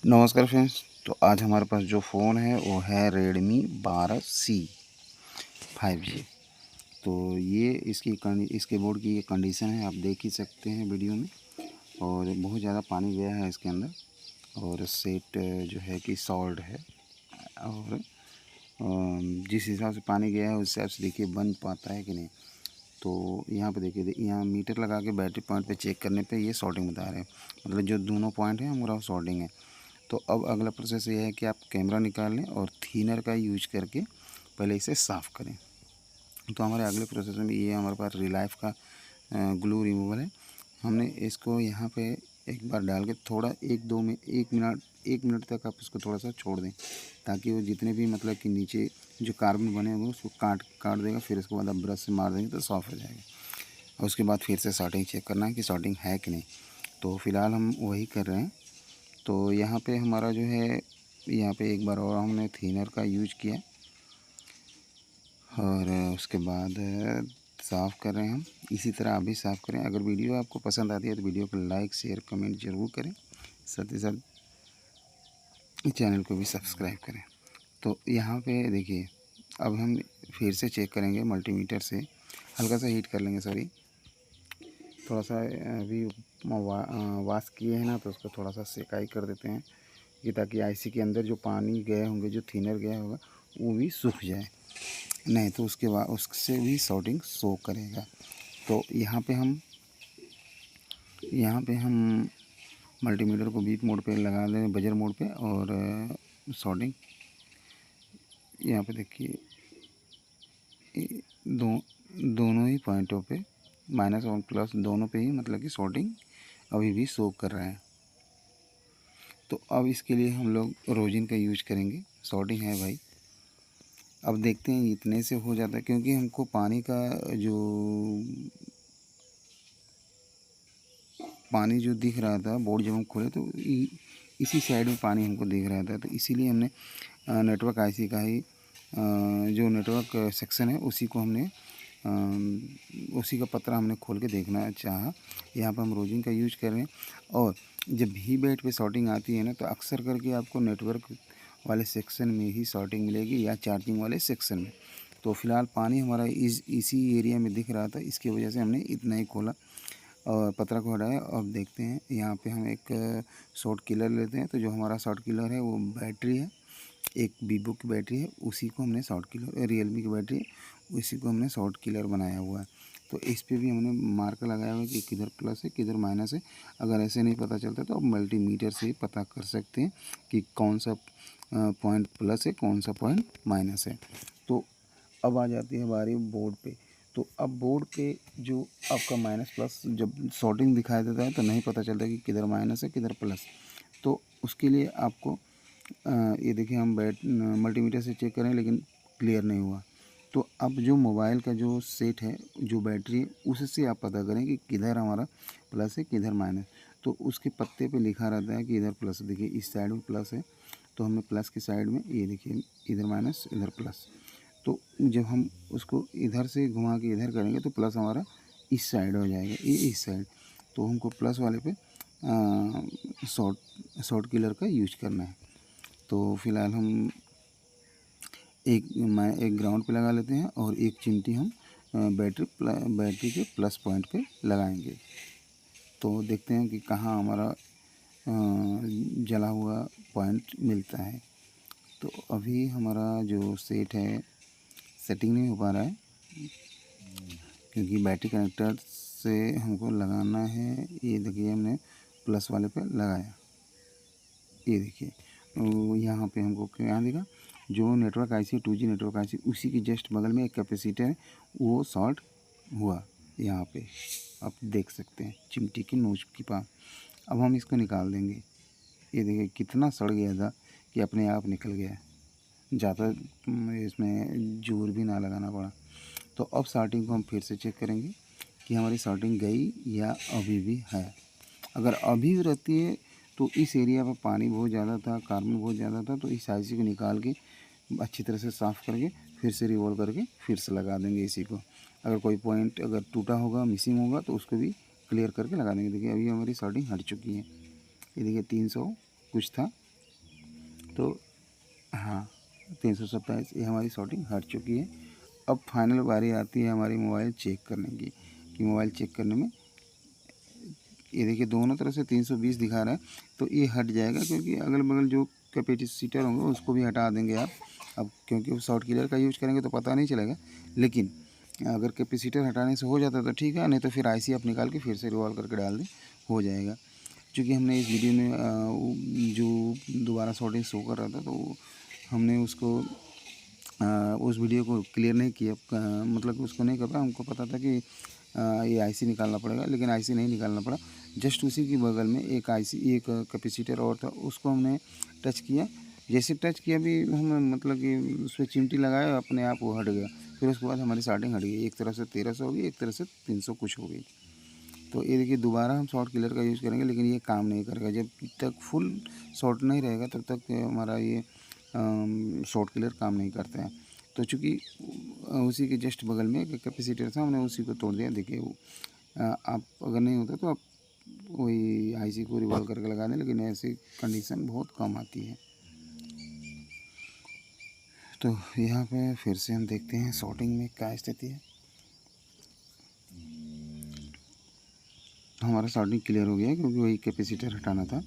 नमस्कार फ्रेंड्स। तो आज हमारे पास जो फ़ोन है वो है Redmi 12C 5G। तो ये इसके बोर्ड की ये कंडीशन है, आप देख ही सकते हैं वीडियो में। और बहुत ज़्यादा पानी गया है इसके अंदर और सेट जो है कि सॉल्ड है। और जिस हिसाब से पानी गया है उस हिसाब से देखिए बन पाता है कि नहीं। तो यहाँ पे देखिए, यहाँ मीटर लगा के बैटरी पॉइंट पे चेक करने पे ये शॉर्टिंग बता रहे हैं, मतलब जो दोनों पॉइंट हैं हमारा शॉर्टिंग है। तो अब अगला प्रोसेस ये है कि आप कैमरा निकाल लें और थिनर का यूज करके पहले इसे साफ़ करें। तो हमारे अगले प्रोसेस में ये हमारे पास रिलाइफ का ग्लू रिमूवल है। हमने इसको यहाँ पे एक बार डाल के थोड़ा 1 मिनट तक आप इसको थोड़ा सा छोड़ दें, ताकि वो जितने भी मतलब कि नीचे जो कार्बन बने होंगे उसको काट देगा। फिर उसके बाद आप ब्रश से मार देंगे तो सॉफ्ट हो जाएगा। और उसके बाद फिर से शॉर्टिंग चेक करना है कि शॉर्टिंग है कि नहीं। तो फ़िलहाल हम वही कर रहे हैं। तो यहाँ पे हमारा जो है, यहाँ पे एक बार और हमने थिनर का यूज किया और उसके बाद साफ़ कर रहे हैं हम। इसी तरह आप भी साफ़ करें। अगर वीडियो आपको पसंद आती है तो वीडियो को लाइक शेयर कमेंट ज़रूर करें, साथ ही साथ चैनल को भी सब्सक्राइब करें। तो यहाँ पे देखिए, अब हम फिर से चेक करेंगे मल्टीमीटर से। हल्का सा हीट कर लेंगे, सॉरी थोड़ा सा अभी वाश किए हैं ना, तो उसको थोड़ा सा सेकाई कर देते हैं कि ताकि आईसी के अंदर जो पानी गए होंगे, जो थिनर गया होगा, वो भी सूख जाए, नहीं तो उसके बाद उससे भी शॉर्टिंग शो करेगा। तो यहाँ पे हम मल्टीमीटर को बीप मोड पे लगा दें, बजर मोड पे, और शॉर्टिंग यहाँ पे देखिए दोनों ही पॉइंटों पे माइनस और प्लस दोनों पे ही मतलब कि शॉर्टिंग अभी भी शो कर रहा है। तो अब इसके लिए हम लोग रोजिन का यूज करेंगे। शॉर्टिंग है भाई, अब देखते हैं इतने से हो जाता है, क्योंकि हमको पानी का जो दिख रहा था बोर्ड जब हम खोले तो इसी साइड में पानी हमको दिख रहा था। तो इसीलिए हमने नेटवर्क आईसी का ही जो नेटवर्क सेक्शन है उसी को हमने उसी का पत्रा हमने खोल के देखना चाहा। यहाँ पर हम रोजिन का यूज कर रहे हैं। और जब भी बेड पे शॉर्टिंग आती है ना, तो अक्सर करके आपको नेटवर्क वाले सेक्शन में ही शॉर्टिंग मिलेगी या चार्जिंग वाले सेक्शन में। तो फ़िलहाल पानी हमारा इसी एरिया में दिख रहा था, इसकी वजह से हमने इतना ही खोला और पत्रा को हटाया। अब देखते हैं, यहाँ पे हम एक शॉर्ट किलर लेते हैं। तो जो हमारा शॉर्ट किलर है वो बैटरी है, एक वीवो की बैटरी है, उसी को हमने शॉर्ट किलर, रियलमी की बैटरी है, उसी को हमने शॉर्ट किलर बनाया हुआ है। तो इस पे भी हमने मार्कर लगाया हुआ है कि किधर प्लस है किधर माइनस है। अगर ऐसे नहीं पता चलता तो आप मल्टीमीटर से ही पता कर सकते हैं कि कौन सा पॉइंट प्लस है, कौन सा पॉइंट माइनस है। तो अब आ जाती है हमारी बोर्ड पे। तो अब बोर्ड पे जो आपका माइनस प्लस जब शॉर्टिंग दिखाई देता है तो नहीं पता चलता कि किधर माइनस है किधर प्लस। तो उसके लिए आपको ये देखिए, हम मल्टीमीटर से चेक करें लेकिन क्लियर नहीं हुआ। तो अब जो मोबाइल का जो सेट है, जो बैटरी है, उससे आप पता करें कि किधर हमारा प्लस है किधर माइनस। तो उसके पत्ते पे लिखा रहता है कि इधर प्लस, देखिए इस साइड में प्लस है तो हमने प्लस की साइड में, ये देखिए इधर माइनस इधर प्लस। तो जब हम उसको इधर से घुमा के इधर करेंगे तो प्लस हमारा इस साइड हो जाएगा, ये इस साइड। तो हमको प्लस वाले पे शॉर्ट किलर का यूज करना है। तो फ़िलहाल हम एक ग्राउंड पे लगा लेते हैं और एक चिमटी हम बैटरी के प्लस पॉइंट पे लगाएंगे। तो देखते हैं कि कहाँ हमारा जला हुआ पॉइंट मिलता है। तो अभी हमारा जो सेट है सेटिंग नहीं हो पा रहा है, क्योंकि बैटरी कनेक्टर से हमको लगाना है। ये देखिए हमने प्लस वाले पे लगाया, ये देखिए। तो यहाँ पे हमको क्या दिखा, जो network IC 2G network IC उसी के जस्ट बगल में एक कैपेसिटर है, वो शॉर्ट हुआ यहाँ पे, आप देख सकते हैं चिमटी की नोच के पास। अब हम इसको निकाल देंगे। ये देखिए कितना सड़ गया था कि अपने आप निकल गया, ज़्यादा इसमें जोर भी ना लगाना पड़ा। तो अब शॉर्टिंग को हम फिर से चेक करेंगे कि हमारी शॉर्टिंग गई या अभी भी है। अगर अभी भी रहती है तो इस एरिया पर पानी बहुत ज़्यादा था, कार्बन बहुत ज़्यादा था, तो इस आईसी को निकाल के अच्छी तरह से साफ़ करके फिर से रिवॉल्व करके फिर से लगा देंगे इसी को। अगर कोई पॉइंट अगर टूटा होगा, मिसिंग होगा, तो उसको भी क्लियर करके लगा देंगे। देखिए अभी हमारी शॉर्टिंग हट चुकी है। ये देखिए 300 कुछ था, तो हाँ 327 ये हमारी शॉर्टिंग हट चुकी है। अब फाइनल बारी आती है हमारी मोबाइल चेक करने की, कि मोबाइल चेक करने में ये देखिए दोनों तरफ से 320 दिखा रहा है, तो ये हट जाएगा, क्योंकि अगल बगल जो कैपेसिटर होंगे उसको भी हटा देंगे आप। अब क्योंकि शॉर्ट क्लियर का यूज़ करेंगे तो पता नहीं चलेगा, लेकिन अगर कैपेसिटर हटाने से हो जाता तो ठीक है, नहीं तो फिर आईसी आप निकाल के फिर से रिवॉल्व करके डाल दें, हो जाएगा। क्योंकि हमने इस वीडियो में जो दोबारा शॉर्टिंग शो कर रहा था, तो हमने उसको उस वीडियो को क्लियर नहीं किया, मतलब उसको नहीं कर पाया। हमको पता था कि ये आईसी निकालना पड़ेगा, लेकिन आईसी नहीं निकालना पड़ा। जस्ट उसी की बगल में एक आईसी, एक कैपेसिटर और था, उसको हमने टच किया। जैसे टच किया भी हम, मतलब कि उस पर चिमटी लगाया, अपने आप वो हट गया। फिर उसके बाद हमारी स्टार्टिंग हट गई, एक तरफ से 1300 हो गई, एक तरफ से 300 कुछ हो गई। तो ये देखिए दोबारा हम शॉर्ट किलर का यूज़ करेंगे, लेकिन ये काम नहीं करेगा। जब तक फुल शॉर्ट नहीं रहेगा तब तक हमारा ये शॉर्ट किलर काम नहीं करते हैं। तो चूँकि उसी के जस्ट बगल में एक कैपेसिटर था, हमने उसी को तोड़ दिया। देखिए वो आप अगर नहीं होता तो आप वही आईसी को रिवॉल्व करके लगा दें, लेकिन ऐसी कंडीशन बहुत कम आती है। तो यहाँ पे फिर से हम देखते हैं शॉर्टिंग में क्या स्थिति है। हमारा शॉर्टिंग क्लियर हो गया है, क्योंकि वही कैपेसिटर हटाना था।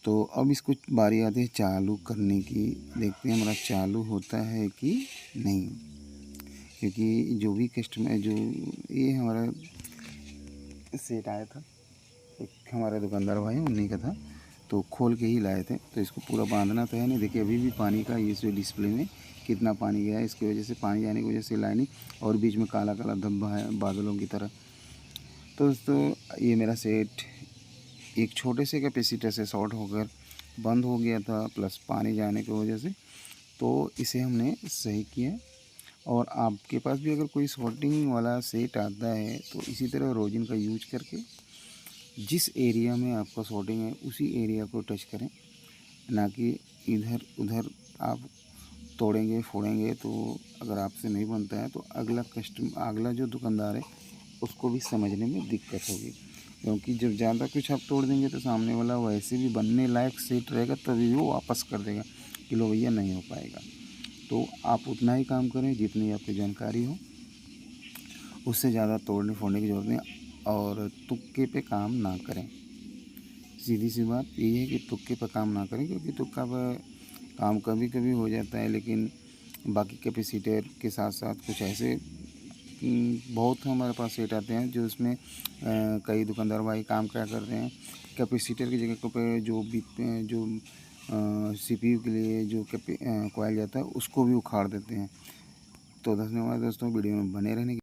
तो अब इसको बारी आती है चालू करने की। देखते हैं हमारा चालू होता है कि नहीं, क्योंकि जो भी कस्टमर, जो ये हमारा सेट आया था, एक हमारे दुकानदार भाई उन्हीं का था, तो खोल के ही लाए थे। तो इसको पूरा बांधना तो है नहीं। देखिए अभी भी पानी का ये जो डिस्प्ले में कितना पानी गया है, इसकी वजह से, पानी जाने की वजह से लाइनिंग और बीच में काला काला धब्बा है बादलों की तरह। तो दोस्तों ये मेरा सेट एक छोटे से कैपेसिटर से शॉर्ट होकर बंद हो गया था, प्लस पानी जाने की वजह से। तो इसे हमने सही किया। और आपके पास भी अगर कोई शॉर्टिंग वाला सेट आता है, तो इसी तरह रोजिन का यूज करके जिस एरिया में आपका शॉर्टिंग है उसी एरिया को टच करें, ना कि इधर उधर आप तोड़ेंगे फोड़ेंगे। तो अगर आपसे नहीं बनता है तो अगला जो दुकानदार है उसको भी समझने में दिक्कत होगी, क्योंकि जब ज़्यादा कुछ आप तोड़ देंगे तो सामने वाला वैसे भी बनने लायक सेट रहेगा, तभी वो वापस कर देगा कि लो भैया नहीं हो पाएगा। तो आप उतना ही काम करें जितनी आपकी जानकारी हो, उससे ज़्यादा तोड़ने फोड़ने की ज़रूरत नहीं। और तुक्के पे काम ना करें। सीधी सी बात यही है कि तुक्के पे काम ना करें, क्योंकि तुक्का पे काम कभी कभी हो जाता है, लेकिन बाकी कैपेसिटर के साथ साथ कुछ ऐसे बहुत हमारे पास सेट आते हैं जो उसमें कई दुकानदार भाई काम क्या करते हैं, कैपेसिटर की जगह पे जो सीपीयू के लिए जो कॉइल जाता है उसको भी उखाड़ देते हैं। तो धन्यवाद दोस्तों, वीडियो में बने रहने